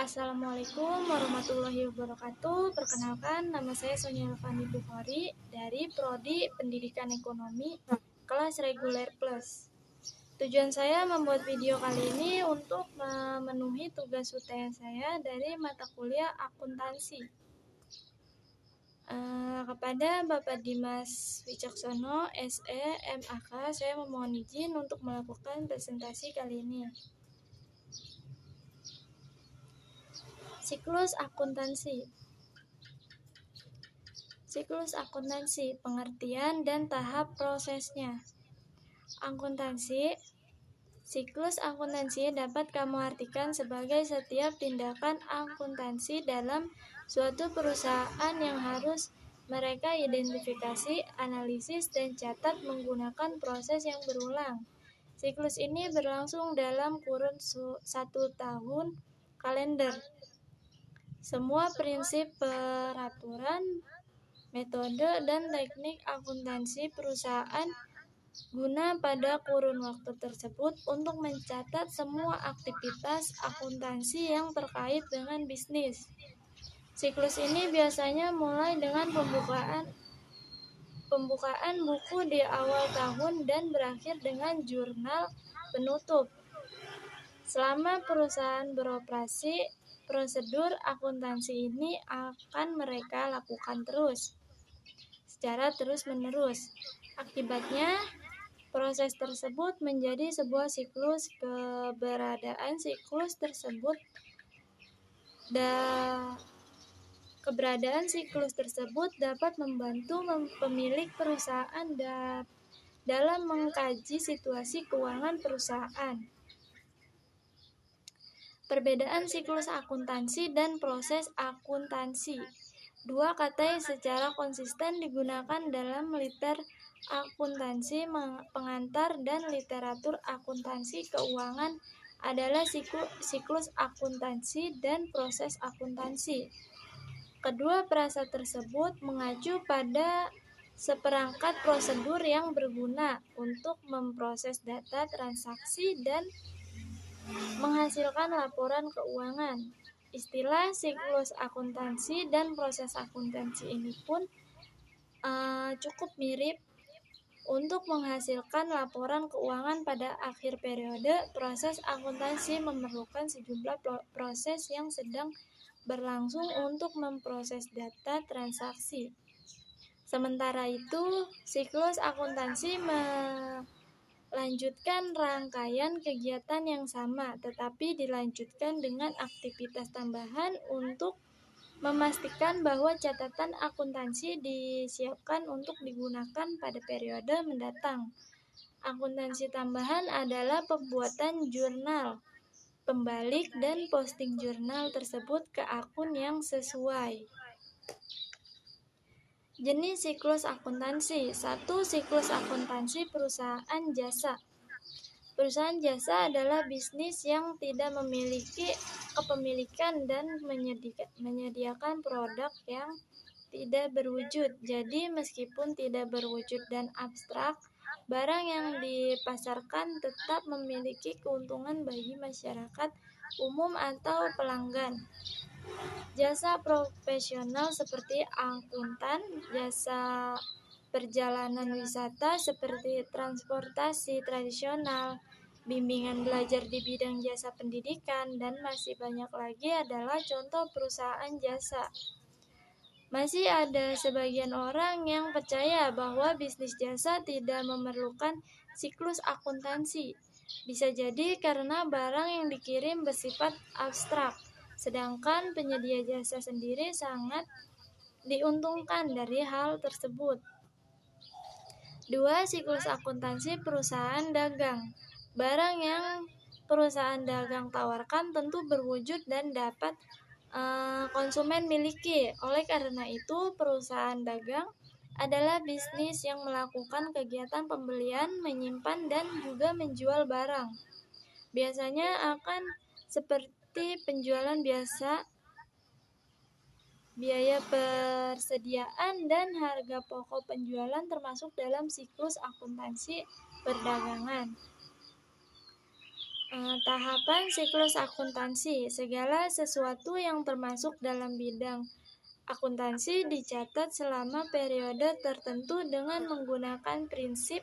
Assalamualaikum warahmatullahi wabarakatuh. Perkenalkan, nama saya Sonia Elvani Bukhari dari Prodi Pendidikan Ekonomi kelas reguler plus. Tujuan saya membuat video kali ini untuk memenuhi tugas UTS saya dari mata kuliah akuntansi. Kepada Bapak Dimas Wicaksono, SE, MAK, saya memohon izin untuk melakukan presentasi kali ini. Siklus akuntansi. Siklus akuntansi, pengertian dan tahap prosesnya. Siklus akuntansi dapat kamu artikan sebagai setiap tindakan akuntansi dalam suatu perusahaan yang harus mereka identifikasi, analisis, dan catat menggunakan proses yang berulang. Siklus ini berlangsung dalam kurun 1 tahun kalender. Semua prinsip peraturan, metode, dan teknik akuntansi perusahaan guna pada kurun waktu tersebut untuk mencatat semua aktivitas akuntansi yang terkait dengan bisnis. Siklus ini biasanya mulai dengan pembukaan buku di awal tahun dan berakhir dengan jurnal penutup. Selama perusahaan beroperasi, prosedur akuntansi ini akan mereka lakukan secara terus-menerus. Akibatnya, proses tersebut menjadi sebuah siklus. Keberadaan siklus tersebut dapat membantu pemilik perusahaan dalam mengkaji situasi keuangan perusahaan. Perbedaan siklus akuntansi dan proses akuntansi. Dua kata yang secara konsisten digunakan dalam liter akuntansi pengantar dan literatur akuntansi keuangan adalah siklus akuntansi dan proses akuntansi. Kedua frasa tersebut mengacu pada seperangkat prosedur yang berguna untuk memproses data transaksi dan menghasilkan laporan keuangan. Istilah siklus akuntansi dan proses akuntansi ini pun cukup mirip. Untuk menghasilkan laporan keuangan pada akhir periode, proses akuntansi memerlukan sejumlah proses yang sedang berlangsung untuk memproses data transaksi. Sementara itu, siklus akuntansi melanjutkan rangkaian kegiatan yang sama, tetapi dilanjutkan dengan aktivitas tambahan untuk memastikan bahwa catatan akuntansi disiapkan untuk digunakan pada periode mendatang. Akuntansi tambahan adalah pembuatan jurnal, pembalik, dan posting jurnal tersebut ke akun yang sesuai. Jenis siklus akuntansi. 1. Siklus akuntansi perusahaan jasa. Perusahaan jasa adalah bisnis yang tidak memiliki kepemilikan dan menyediakan produk yang tidak berwujud. Jadi, meskipun tidak berwujud dan abstrak, barang yang dipasarkan tetap memiliki keuntungan bagi masyarakat umum atau pelanggan. Jasa profesional seperti akuntan, jasa perjalanan wisata seperti transportasi tradisional, bimbingan belajar di bidang jasa pendidikan, dan masih banyak lagi adalah contoh perusahaan jasa. Masih ada sebagian orang yang percaya bahwa bisnis jasa tidak memerlukan siklus akuntansi. Bisa jadi karena barang yang dikirim bersifat abstrak, sedangkan penyedia jasa sendiri sangat diuntungkan dari hal tersebut. 2. Siklus akuntansi perusahaan dagang. Barang yang perusahaan dagang tawarkan tentu berwujud dan dapat konsumen miliki. Oleh karena itu, perusahaan dagang adalah bisnis yang melakukan kegiatan pembelian, menyimpan, dan juga menjual barang. Biasanya akan seperti penjualan biasa, biaya persediaan, dan harga pokok penjualan termasuk dalam siklus akuntansi perdagangan. Tahapan siklus akuntansi. Segala sesuatu yang termasuk dalam bidang akuntansi dicatat selama periode tertentu dengan menggunakan prinsip,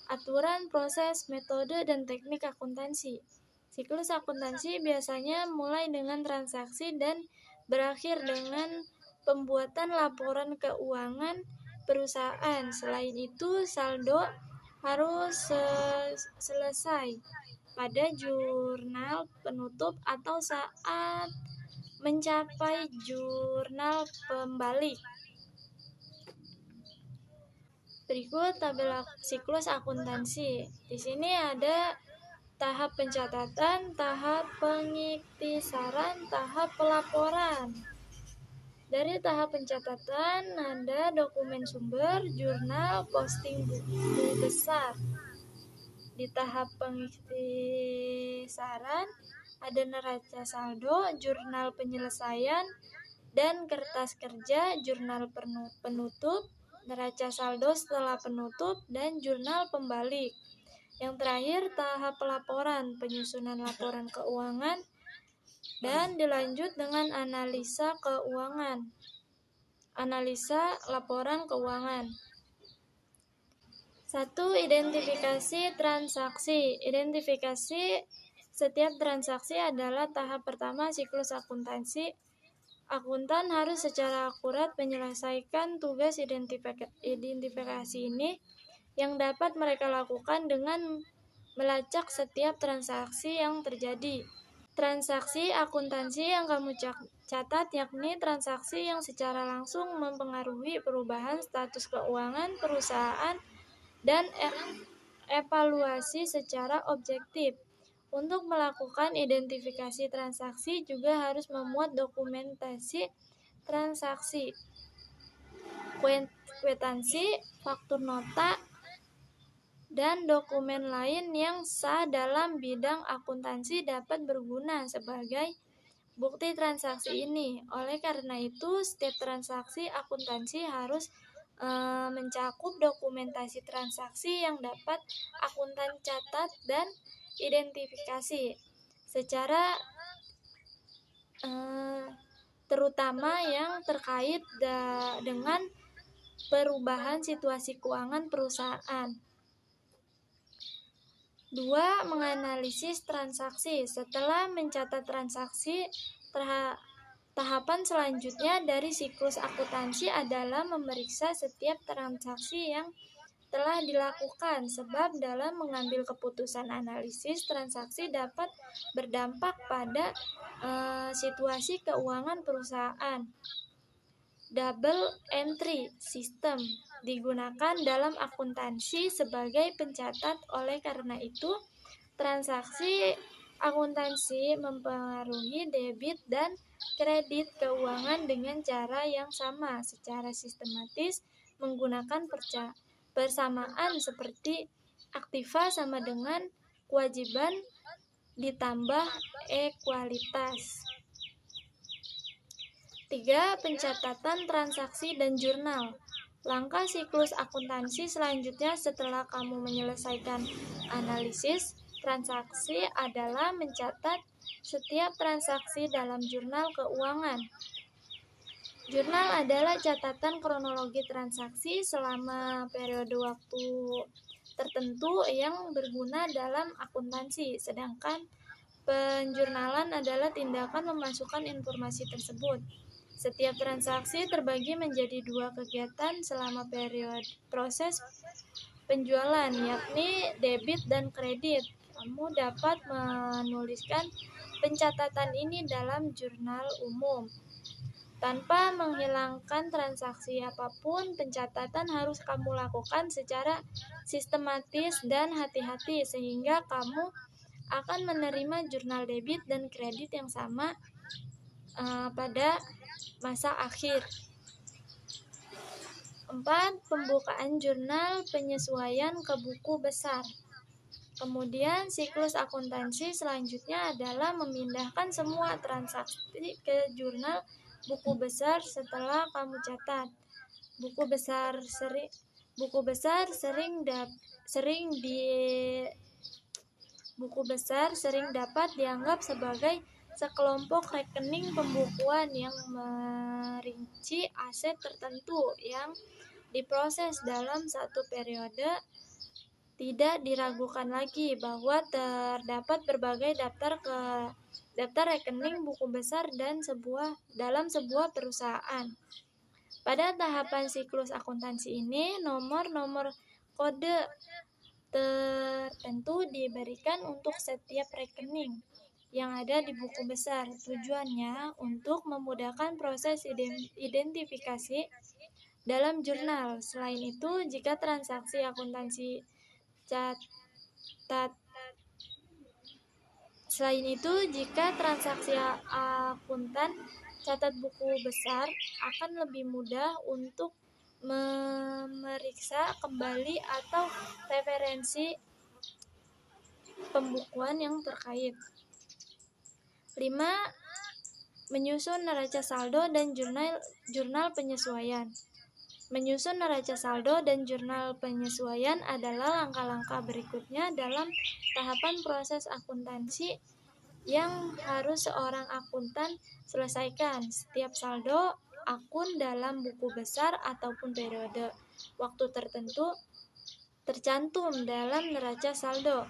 aturan, proses, metode, dan teknik akuntansi. Siklus akuntansi biasanya mulai dengan transaksi dan berakhir dengan pembuatan laporan keuangan perusahaan. Selain itu, saldo harus selesai pada jurnal penutup atau saat mencapai jurnal pembalik. Berikut tabel siklus akuntansi. Di sini ada tahap pencatatan, tahap pengiktisaran, tahap pelaporan. Dari tahap pencatatan ada dokumen sumber, jurnal, posting buku besar. Di tahap pengiktisaran ada neraca saldo, jurnal penyelesaian, dan kertas kerja, jurnal penutup, neraca saldo setelah penutup, dan jurnal pembalik. Yang terakhir, tahap pelaporan, penyusunan laporan keuangan, dan dilanjut dengan analisa keuangan. Analisa laporan keuangan. 1. Identifikasi transaksi. Identifikasi setiap transaksi adalah tahap pertama siklus akuntansi. Akuntan harus secara akurat menyelesaikan tugas identifikasi ini yang dapat mereka lakukan dengan melacak setiap transaksi yang terjadi. Transaksi akuntansi yang kamu catat yakni transaksi yang secara langsung mempengaruhi perubahan status keuangan perusahaan dan evaluasi secara objektif. Untuk melakukan identifikasi transaksi juga harus memuat dokumentasi transaksi, kwitansi, faktur nota, dan dokumen lain yang sah dalam bidang akuntansi dapat berguna sebagai bukti transaksi ini. Oleh karena itu, setiap transaksi akuntansi harus mencakup dokumentasi transaksi yang dapat akuntan catat dan identifikasi secara terutama yang terkait dengan perubahan situasi keuangan perusahaan. 2. Menganalisis transaksi. Setelah mencatat transaksi, tahapan selanjutnya dari siklus akuntansi adalah memeriksa setiap transaksi yang telah dilakukan, sebab dalam mengambil keputusan analisis transaksi dapat berdampak pada situasi keuangan perusahaan. Double entry system digunakan dalam akuntansi sebagai pencatat. Oleh karena itu, transaksi akuntansi mempengaruhi debit dan kredit keuangan dengan cara yang sama secara sistematis menggunakan persamaan seperti aktiva sama dengan kewajiban ditambah ekualitas. 3. Pencatatan transaksi dan jurnal. Langkah siklus akuntansi selanjutnya setelah kamu menyelesaikan analisis transaksi adalah mencatat setiap transaksi dalam jurnal keuangan. Jurnal adalah catatan kronologi transaksi selama periode waktu tertentu yang berguna dalam akuntansi, sedangkan penjurnalan adalah tindakan memasukkan informasi tersebut. Setiap transaksi terbagi menjadi 2 kegiatan selama periode proses penjualan, yakni debit dan kredit. Kamu dapat menuliskan pencatatan ini dalam jurnal umum. Tanpa menghilangkan transaksi apapun, pencatatan harus kamu lakukan secara sistematis dan hati-hati sehingga kamu akan menerima jurnal debit dan kredit yang sama pada masa akhir. 4. Pembukaan jurnal penyesuaian ke buku besar. Kemudian siklus akuntansi selanjutnya adalah memindahkan semua transaksi ke jurnal buku besar setelah kamu catat. Buku buku besar sering dapat dianggap sebagai sekelompok rekening pembukuan yang merinci aset tertentu yang diproses dalam satu periode. Tidak diragukan lagi bahwa terdapat berbagai daftar rekening buku besar dalam sebuah perusahaan. Pada tahapan siklus akuntansi ini, nomor-nomor kode tertentu diberikan untuk setiap rekening yang ada di buku besar. Tujuannya untuk memudahkan proses identifikasi dalam jurnal. Selain itu, jika transaksi akuntan catat buku besar akan lebih mudah untuk memeriksa kembali atau referensi pembukuan yang terkait. 5. Menyusun neraca saldo dan jurnal penyesuaian. Menyusun neraca saldo dan jurnal penyesuaian adalah langkah-langkah berikutnya dalam tahapan proses akuntansi yang harus seorang akuntan selesaikan. Setiap saldo akun dalam buku besar ataupun periode waktu tertentu tercantum dalam neraca saldo.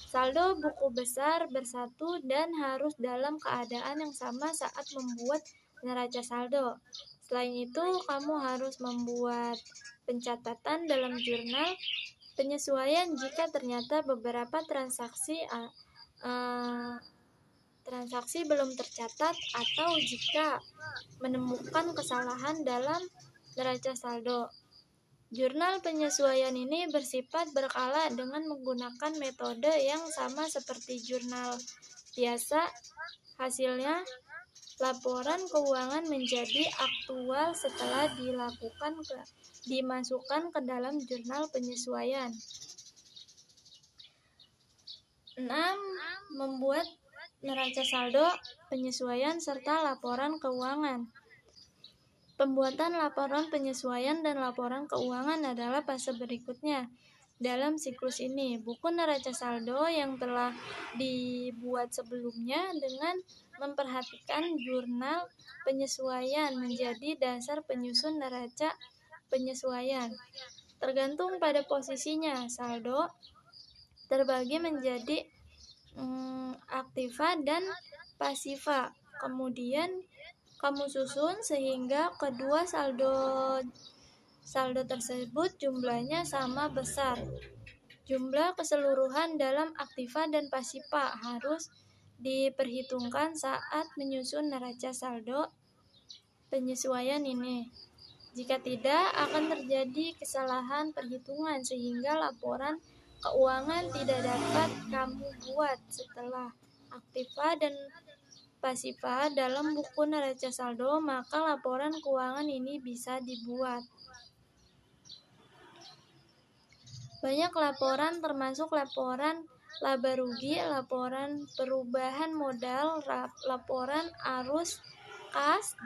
Saldo buku besar bersatu dan harus dalam keadaan yang sama saat membuat neraca saldo. Selain itu, kamu harus membuat pencatatan dalam jurnal penyesuaian jika ternyata beberapa transaksi belum tercatat atau jika menemukan kesalahan dalam neraca saldo. Jurnal penyesuaian ini bersifat berkala dengan menggunakan metode yang sama seperti jurnal biasa. Hasilnya, laporan keuangan menjadi aktual setelah dimasukkan ke dalam jurnal penyesuaian. 6. Membuat neraca saldo, penyesuaian, serta laporan keuangan. Pembuatan laporan penyesuaian dan laporan keuangan adalah fase berikutnya dalam siklus ini. Buku neraca saldo yang telah dibuat sebelumnya dengan memperhatikan jurnal penyesuaian menjadi dasar penyusun neraca penyesuaian. Tergantung pada posisinya, saldo terbagi menjadi aktiva dan pasiva. Kemudian kamu susun sehingga kedua saldo tersebut jumlahnya sama besar. Jumlah keseluruhan dalam aktiva dan pasiva harus diperhitungkan saat menyusun neraca saldo penyesuaian ini. Jika tidak, akan terjadi kesalahan perhitungan sehingga laporan keuangan tidak dapat kamu buat setelah aktiva dan pasiva dalam buku neraca saldo, maka laporan keuangan ini bisa dibuat. Banyak laporan termasuk laporan laba rugi, laporan perubahan modal, laporan arus kas,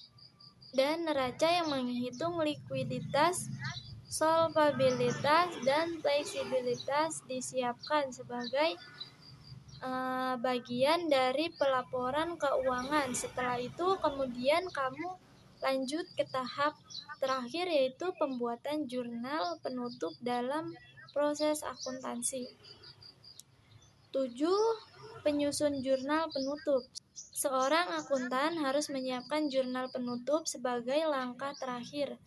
dan neraca yang menghitung likuiditas, solvabilitas, dan fleksibilitas disiapkan sebagai bagian dari pelaporan keuangan. Setelah itu kemudian kamu lanjut ke tahap terakhir, yaitu pembuatan jurnal penutup dalam proses akuntansi. 7. Penyusun jurnal penutup. Seorang akuntan harus menyiapkan jurnal penutup sebagai langkah terakhir.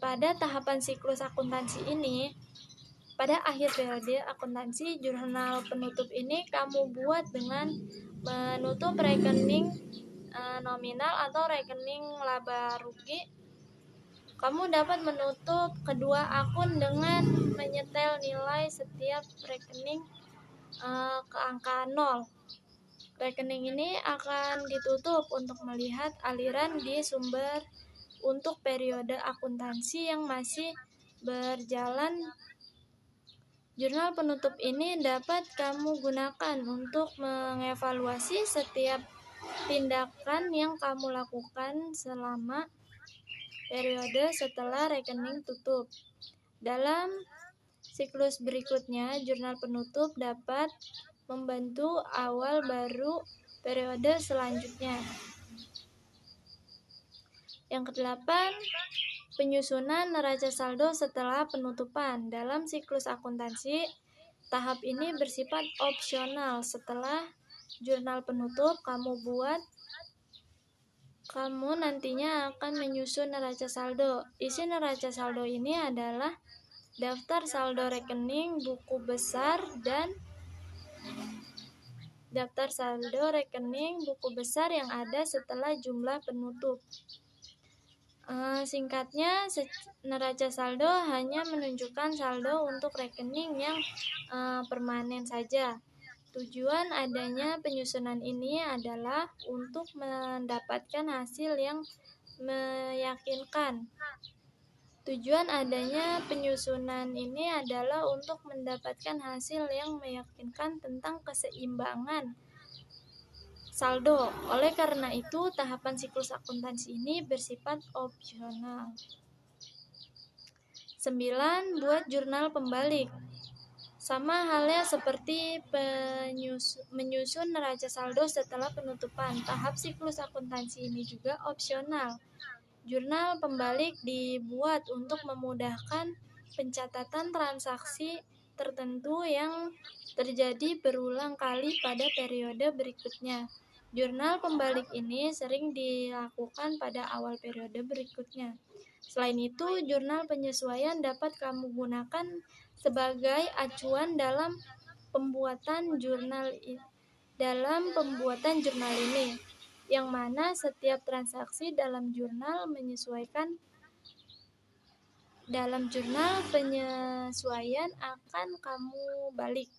Pada tahapan siklus akuntansi ini, pada akhir periode akuntansi, jurnal penutup ini kamu buat dengan menutup rekening nominal atau rekening laba rugi. Kamu dapat menutup kedua akun dengan menyetel nilai setiap rekening ke angka 0. Rekening ini akan ditutup untuk melihat aliran di sumber untuk periode akuntansi yang masih berjalan. Jurnal penutup ini dapat kamu gunakan untuk mengevaluasi setiap tindakan yang kamu lakukan selama periode setelah rekening tutup. Dalam siklus berikutnya, jurnal penutup dapat membantu awal baru periode selanjutnya. Yang kedelapan, penyusunan neraca saldo setelah penutupan. Dalam siklus akuntansi, tahap ini bersifat opsional. Setelah jurnal penutup kamu nantinya akan menyusun neraca saldo. Isi neraca saldo ini adalah daftar saldo rekening, buku besar, dan daftar saldo rekening buku besar yang ada setelah jumlah penutup. Singkatnya, neraca saldo hanya menunjukkan saldo untuk rekening yang permanen saja. Tujuan adanya penyusunan ini adalah untuk mendapatkan hasil yang meyakinkan. Tujuan adanya penyusunan ini adalah untuk mendapatkan hasil yang meyakinkan tentang keseimbangan saldo. Oleh karena itu, tahapan siklus akuntansi ini bersifat opsional. 9. Buat jurnal pembalik. Sama halnya seperti menyusun neraca saldo setelah penutupan, tahap siklus akuntansi ini juga opsional. Jurnal pembalik dibuat untuk memudahkan pencatatan transaksi tertentu yang terjadi berulang kali pada periode berikutnya. Jurnal pembalik ini sering dilakukan pada awal periode berikutnya. Selain itu, jurnal penyesuaian dapat kamu gunakan sebagai acuan dalam pembuatan jurnal ini, yang mana setiap transaksi dalam jurnal penyesuaian akan kamu balik.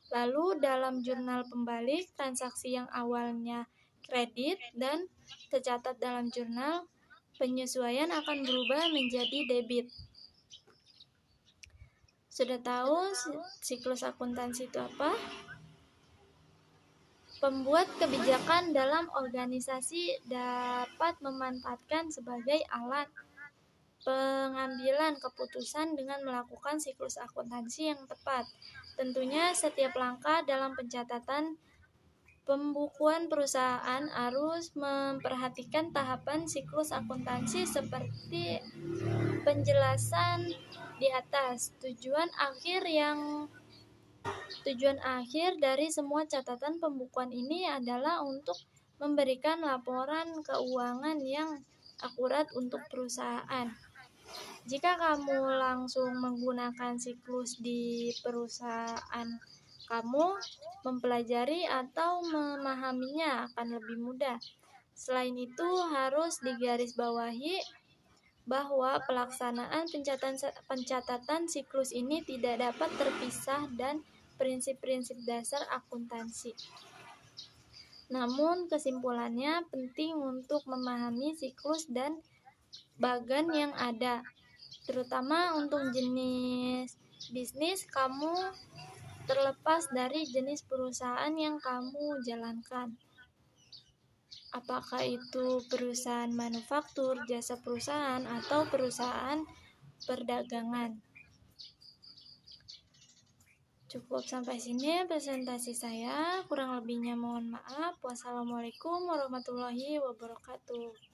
Lalu dalam jurnal pembalik, transaksi yang awalnya kredit dan tercatat dalam jurnal penyesuaian akan berubah menjadi debit. Sudah tahu siklus akuntansi itu apa? Pembuat kebijakan dalam organisasi dapat memanfaatkan sebagai alat pengambilan keputusan dengan melakukan siklus akuntansi yang tepat. Tentunya setiap langkah dalam pencatatan pembukuan perusahaan harus memperhatikan tahapan siklus akuntansi seperti penjelasan di atas. Tujuan akhir dari semua catatan pembukuan ini adalah untuk memberikan laporan keuangan yang akurat untuk perusahaan. Jika kamu langsung menggunakan siklus di perusahaan kamu, mempelajari atau memahaminya akan lebih mudah. Selain itu, harus digarisbawahi bahwa pelaksanaan pencatatan siklus ini tidak dapat terpisah dan prinsip-prinsip dasar akuntansi. Namun, kesimpulannya penting untuk memahami siklus dan bagan yang ada. Terutama untuk jenis bisnis kamu, terlepas dari jenis perusahaan yang kamu jalankan. Apakah itu perusahaan manufaktur, jasa perusahaan, atau perusahaan perdagangan. Cukup sampai sini presentasi saya. Kurang lebihnya mohon maaf. Wassalamualaikum warahmatullahi wabarakatuh.